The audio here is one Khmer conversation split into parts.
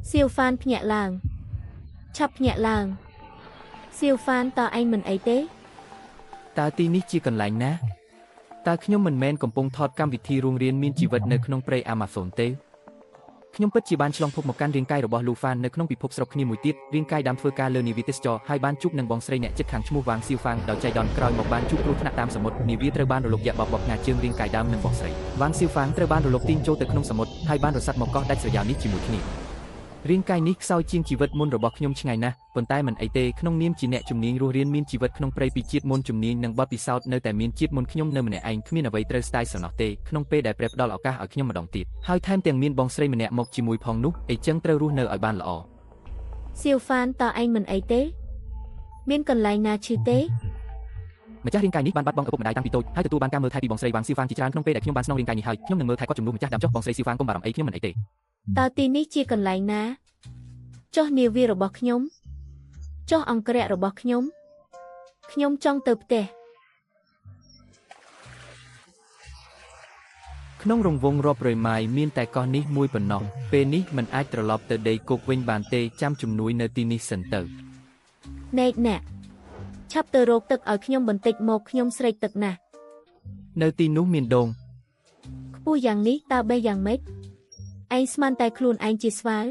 Siêu fan nhẹ làng. Chập nhẹ làng. Siêu fan tao anh mình ấy tế. Ta tí ní chi cần lạnh ná. Taខ្ញុំមិនមែនកំពុងថតកម្មវិធីរួមរៀនមានជីវិតនៅក្នុងព្រៃ Amazon ទេខ្ញុំពិតជាបានឆ្លងភពមកកាន់រាងកាយរបស់ Lufan នៅក្នុងពិភពស្រុកគ្នាមួយទៀតរាងកាយដើមធ្វើការលើនាវាទេសចរហើយបានជួបនឹងបងស្រីអ្នកជិតខាងឈ្មោះ Wang Xiufang ដោយចៃដន្យក្រោយមកបានជួបគ្រោះថ្នាក់តាមសមុទ្រនាវាត្រូវបានរលកយក្សបបផ្ងាជើងរាងកាយដើមនឹងបងស្រី Wang Xiufang ត្រូវបានរលកទាញចូលទៅក្នុងសមុទ្រហើយបានរសាត់មកកោះដាច់ស្រយាលនេះជាមួយគ្នារាងកាយនេះខ្សោយជាងជីវិតមុនរបស់ខ្ញុំឆ្ងាយណាស់ប៉ុន្តែមិនអីទេក្នុងនាមជាអ្នកជំនាញរស់រានមានជីវិតក្នុងព្រៃពីជាតិមុនជំនាញនិងបទពិសោធន៍នៅតែមានជាតិមុនខ្ញុំនៅម្នាក់ឯងគ្មានអ្វីត្រូវស្ដាយសោះនោះទេក្នុងពេលដែលព្រះផ្ដល់ឱកាសឲ្យខ្ញុំម្ដងទៀតហើយថែមទាំងមានបងស្រីម្នាក់មកជាមួយផងនោះអីចឹងត្រូវរស់នៅឲ្យបានល្អ Siêu fan tao anh mình ấy tế. Miên cần lại na chứ tế. ម្ចាស់រាងកាយនេះបានបាត់បង់ឪពុកម្ដាយតាំងពីតូចហើយទទួលបានការមើលថែពីបងស្រី Wang Xiufang ជាច្រើនក្នុងពេលដែលខ្ញុំបានស្នងរាងកាយនេះហើយខ្ញុំនឹងមើលថែគាត់ជំនួសម្ចាស់ដើមចុះបងស្រី Xiufang កុំបារម្ភអីខ្ញុំមិនអីទេ Tao tin ní chia cần lại na. Cho nhiều vi rồi bọc nhóm. Cho ông kẹo rồi bọc nhóm. Nhóm trong tập tè. ក្នុងរង្វង់រាប់រយម៉ាយមានតែកោះនេះមួយប៉ុណ្ណោះពេលនេះមិនអាចត្រឡប់ទៅដីគោកវិញបានទេចាំជំនួយនៅទីនេះសិនទៅ Nè nè. Chắp tờ rột tực ở nhóm bẩn tịch một nhóm srei tực nè. នៅទីនោះមានដង Phu yang ní tao bê yang mết. Anh sman tay khuôn anh chỉ svál.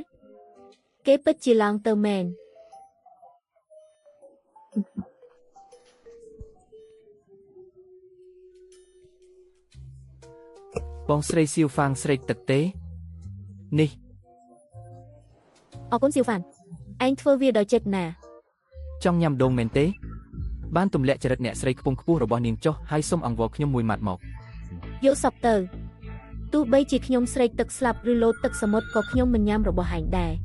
Kế bích chỉ lòng tờ mền. បងស្រី Xiufang ស្រេកទឹកទេនេះ Ồ cũng siêu phản. Anh thưa việc đòi chết nè. ចង់ញ៉ាំដងមែនទេបានទម្លាក់ចរិតអ្នកស្រីខ្ពង់ខ្ពស់របស់នាងចុះហើយសុំអង្វរខ្ញុំមួយម៉ាត់មក Dỗ sọc tờ. Tu bây chỉ nhóm srei tực slap rư lô tực sa mốt có nhóm mình nham rồi bỏ hành đài.